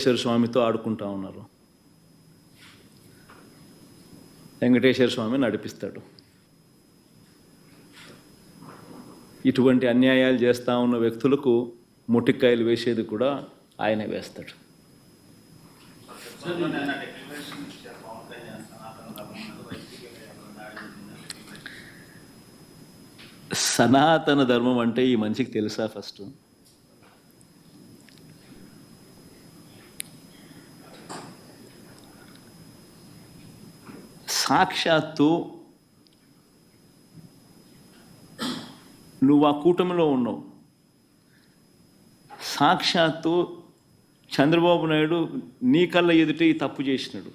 వెంకటేశ్వర స్వామితో ఆడుకుంటా ఉన్నారు. వెంకటేశ్వర స్వామి నడిపిస్తాడు. ఇటువంటి అన్యాయాలు చేస్తూ ఉన్న వ్యక్తులకు ముటిక్కాయలు వేసేది కూడా ఆయనే వేస్తాడు. సనాతన ధర్మం అంటే ఈ మనిషికి తెలుసా? ఫస్ట్ సాక్షాత్తు నువ్వు ఆ కూటమిలో ఉన్నావు. సాక్షాత్తు చంద్రబాబు నాయుడు నీ కళ్ళ ఎదుటే ఈ తప్పు చేసినాడు.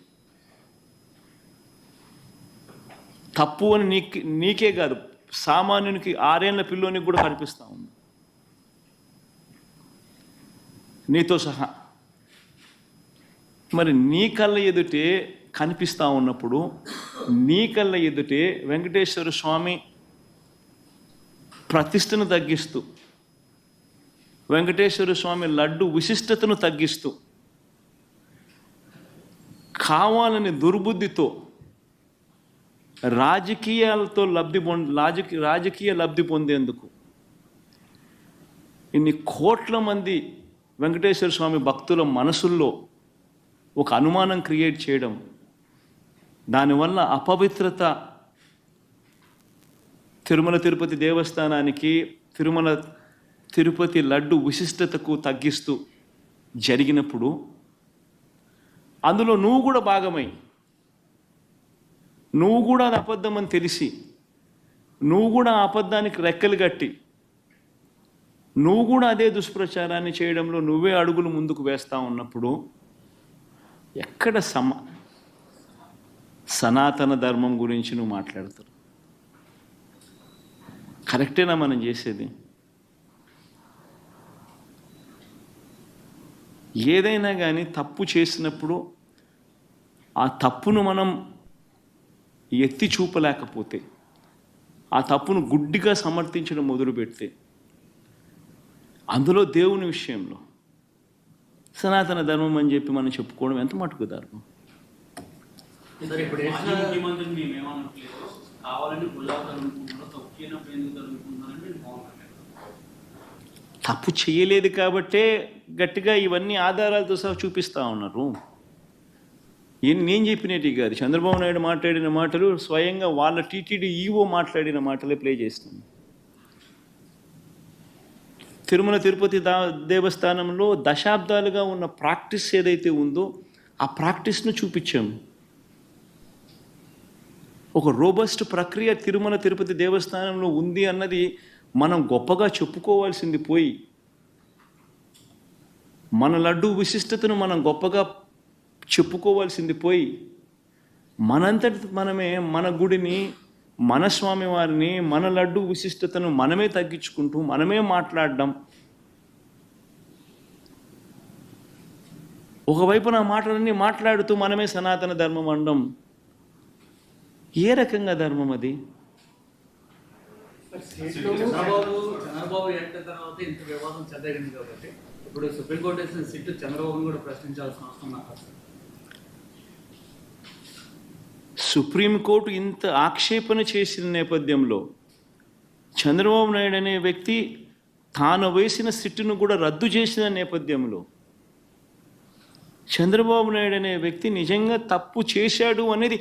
తప్పు అని నీకే కాదు, సామాన్యునికి 6 ఏళ్ల పిల్లోనికి కూడా కనిపిస్తూ ఉంది, నీతో సహా. మరి నీ కళ్ళ ఎదుటే కనిపిస్తూ ఉన్నప్పుడు నీ కళ్ళ ఎదుటే వెంకటేశ్వర స్వామి ప్రతిష్టను తగ్గిస్తూ, వెంకటేశ్వర స్వామి లడ్డు విశిష్టతను తగ్గిస్తూ, కావాలని దుర్బుద్ధితో రాజకీయాలతో రాజకీయ లబ్ధి పొందేందుకు ఇన్ని కోట్ల మంది వెంకటేశ్వర స్వామి భక్తుల మనసుల్లో ఒక అనుమానం క్రియేట్ చేయడం, దానివల్ల అపవిత్రత తిరుమల తిరుపతి దేవస్థానానికి, తిరుపతి లడ్డు విశిష్టతకు తగ్గిస్తూ జరిగినప్పుడు అందులో నువ్వు కూడా భాగమై, నువ్వు కూడా అది అబద్ధం అని తెలిసి, నువ్వు కూడా ఆ అబద్ధానికి రెక్కలు కట్టి, నువ్వు కూడా అదే దుష్ప్రచారాన్ని చేయడంలో నువ్వే అడుగులు ముందుకు వేస్తూ ఉన్నప్పుడు ఎక్కడ సనాతన ధర్మం గురించి నువ్వు మాట్లాడతావు? కరెక్టేనా మనం చేసేది? ఏదైనా కానీ తప్పు చేసినప్పుడు ఆ తప్పును మనం ఎత్తి చూపలేకపోతే, ఆ తప్పును గుడ్డిగా సమర్థించడం మొదలుపెడితే, అందులో దేవుని విషయంలో సనాతన ధర్మం అని చెప్పి మనం చెప్పుకోవడం ఎంత మటుకు ధర్మం? తప్పు చేయలేదు కాబట్టే గట్టిగా ఇవన్నీ ఆధారాలతో సహా చూపిస్తూ ఉన్నారు. నేను చెప్పినట్టు కాదు, చంద్రబాబు నాయుడు మాట్లాడిన మాటలు స్వయంగా వాళ్ళ టీటీడీ ఈవో మాట్లాడిన మాటలే ప్లే చేస్తున్నాను. తిరుమల తిరుపతి దేవస్థానంలో దశాబ్దాలుగా ఉన్న ప్రాక్టీస్ ఏదైతే ఉందో ఆ ప్రాక్టీస్ను చూపించాము. ఒక రోబస్ట్ ప్రక్రియ తిరుమల తిరుపతి దేవస్థానంలో ఉంది అన్నది మనం గొప్పగా చెప్పుకోవాల్సింది పోయి, మన లడ్డు విశిష్టతను మనం గొప్పగా చెప్పుకోవాల్సింది పోయి, మనంతటి మనమే మన గుడిని, మన స్వామివారిని, మన లడ్డు విశిష్టతను మనమే తగ్గించుకుంటూ మనమే మాట్లాడడం, ఒకవైపు నా మాటలన్నీ మాట్లాడుతూ మనమే సనాతన ధర్మం అనడం ఏ రకంగా ధర్మం అది? చంద్రబాబు ఎట్టిన తర్వాత ఇంత వివాదం చెందగింది కాబట్టి ఇప్పుడు సుప్రీంకోర్టు వేసిన సిట్టు చంద్రబాబును కూడా ప్రశ్నించాల్సిన అవసరం నాకు. సుప్రీంకోర్టు ఇంత ఆక్షేపణ చేసిన నేపథ్యంలో చంద్రబాబు నాయుడు అనే వ్యక్తి తాను వేసిన సిట్టును కూడా రద్దు చేసిన నేపథ్యంలో చంద్రబాబు నాయుడు అనే వ్యక్తి నిజంగా తప్పు చేశాడు అనేది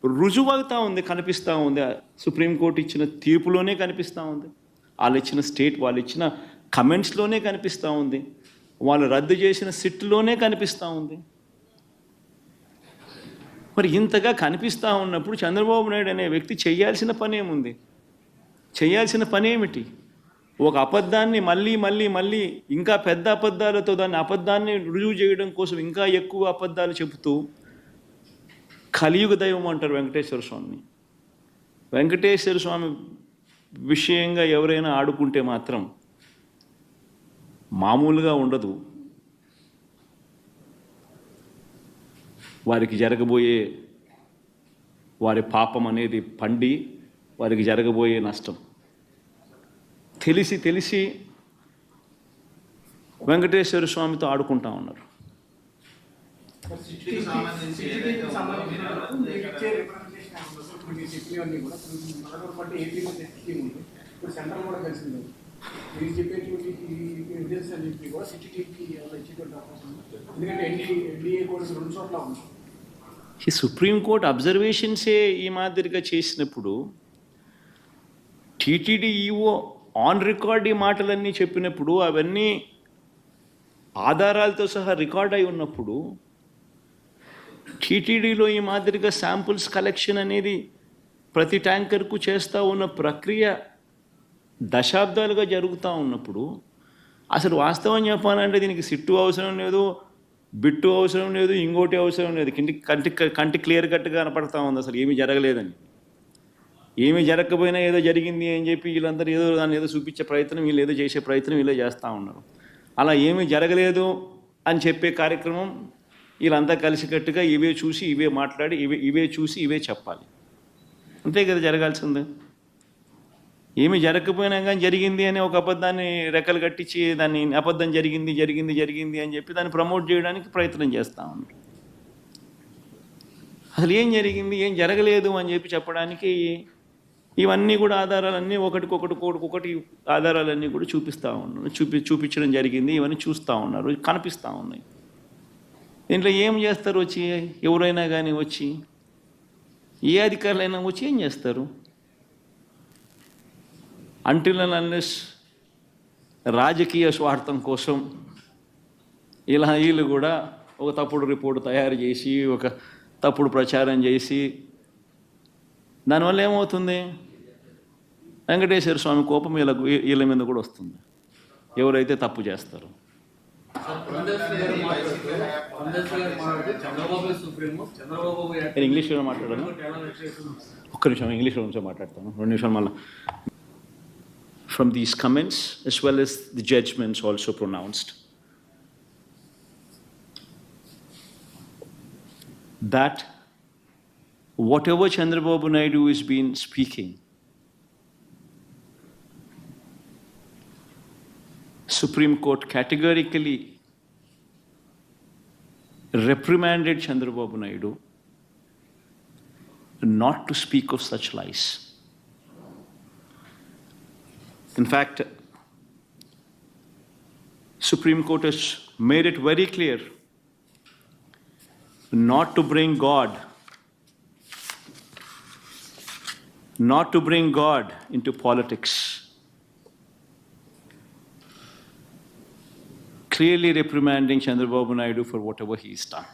రుజువవుతూ ఉంది, కనిపిస్తూ ఉంది. సుప్రీంకోర్టు ఇచ్చిన తీర్పులోనే కనిపిస్తూ ఉంది, వాళ్ళు ఇచ్చిన కమెంట్స్లోనే కనిపిస్తూ ఉంది, వాళ్ళు రద్దు చేసిన సిట్టులోనే కనిపిస్తూ ఉంది. మరి ఇంతగా కనిపిస్తూ ఉన్నప్పుడు చంద్రబాబు నాయుడు అనే వ్యక్తి చేయాల్సిన పని ఏముంది? చేయాల్సిన పని ఏమిటి? ఒక అబద్ధాన్ని మళ్ళీ ఇంకా పెద్ద అబద్ధాలతో దాన్ని అబద్ధాన్ని రుజువు చేయడం కోసం ఇంకా ఎక్కువ అబద్ధాలు చెబుతూ కలియుగ దైవం అంటారు వెంకటేశ్వర స్వామిని. వెంకటేశ్వర స్వామి విషయంగా ఎవరైనా ఆడుకుంటే మాత్రం మామూలుగా ఉండదు. వారికి జరగబోయే వారి పాపం అనేది పండి వారికి జరగబోయే నష్టం తెలిసి వెంకటేశ్వర స్వామితో ఆడుకుంటా ఉన్నారు. సిటీకి సంబంధించి ఏదైతే ఉందో మీరు ఇచ్చే రిప్రజెంటేషన్ ఇప్పుడు మీరు చెప్పినవన్నీ కూడా మనకు బట్టి ఏపీలో స్కీమ్ ఉంది, ఇప్పుడు సెంట్రల్ కూడా కలిసింది. మీరు చెప్పేటువంటి ఎవిడెన్స్ అని చెప్పి కూడా సిటీకి ఇచ్చేటువంటి అవకాశం ఉంది. ఎందుకంటే ఎన్డీఏ కూడా 2 చోట్ల ఉంది. ఈ సుప్రీంకోర్టు అబ్జర్వేషన్సే ఈ మాదిరిగా చేసినప్పుడు టీటీడీ ఈఓ ఆన్ రికార్డ్ ఈ మాటలన్నీ చెప్పినప్పుడు అవన్నీ ఆధారాలతో సహా రికార్డ్ అయి ఉన్నప్పుడు టీటీడీలో ఈ మాదిరిగా శాంపుల్స్ కలెక్షన్ అనేది ప్రతి ట్యాంకర్కు చేస్తూ ఉన్న ప్రక్రియ దశాబ్దాలుగా జరుగుతూ ఉన్నప్పుడు అసలు వాస్తవం చెప్పాలంటే దీనికి సిట్టు అవసరం లేదు, బిట్టు అవసరం లేదు, ఇంకోటి అవసరం లేదు. కంటి క్లియర్ కట్గా కనపడతా ఉంది అసలు ఏమీ జరగలేదని. ఏమీ జరగకపోయినా ఏదో జరిగింది అని చెప్పి వీళ్ళందరూ ఏదో దాన్ని ఏదో చూపించే ప్రయత్నం, వీళ్ళు ఏదో చేసే ప్రయత్నం వీళ్ళే చేస్తూ ఉన్నారు. అలా ఏమీ జరగలేదు అని చెప్పే కార్యక్రమం వీళ్ళంతా కలిసికట్టుగా ఇవే చూసి ఇవే మాట్లాడి ఇవే చూసి ఇవే చెప్పాలి. అంతే కదా జరగాల్సింది. ఏమీ జరగకపోయినా కానీ జరిగింది అని ఒక అబద్ధాన్ని రెక్కలు కట్టించి దాన్ని అబద్ధం జరిగింది అని చెప్పి దాన్ని ప్రమోట్ చేయడానికి ప్రయత్నం చేస్తూ ఉన్నారు. అసలు ఏం జరిగింది, ఏం జరగలేదు అని చెప్పి చెప్పడానికి ఇవన్నీ కూడా ఆధారాలన్నీ ఒకటి ఆధారాలన్నీ కూడా చూపిస్తూ ఉన్నారు. చూపించడం జరిగింది, ఇవన్నీ చూస్తూ ఉన్నారు, కనిపిస్తూ ఉన్నాయి. దీంట్లో ఏం చేస్తారు వచ్చి ఎవరైనా కానీ వచ్చి ఏ అధికారులైనా వచ్చి ఏం చేస్తారు? అంటిల్ అండ్ అన్లెస్ రాజకీయ స్వార్థం కోసం ఇలా వీళ్ళు కూడా ఒక తప్పుడు రిపోర్టు తయారు చేసి ఒక తప్పుడు ప్రచారం చేసి దానివల్ల ఏమవుతుంది? వెంకటేశ్వర స్వామి కోపం వీళ్ళ మీద కూడా వస్తుంది ఎవరైతే తప్పు చేస్తారో. నేను ఇంగ్లీష్లో మాట్లాడాను, ఒక్క నిమిషం ఇంగ్లీష్లో నుంచో మాట్లాడతాను, 2 నిమిషాలు మళ్ళీ. From these comments as well as the judgments also pronounced, that whatever Chandrababu Naidu has been speaking, Supreme Court categorically reprimanded Chandrababu Naidu not to speak of such lies. In fact, Supreme Court has made it very clear not to bring God into politics. Clearly reprimanding Chandrababu Naidu for whatever he's done.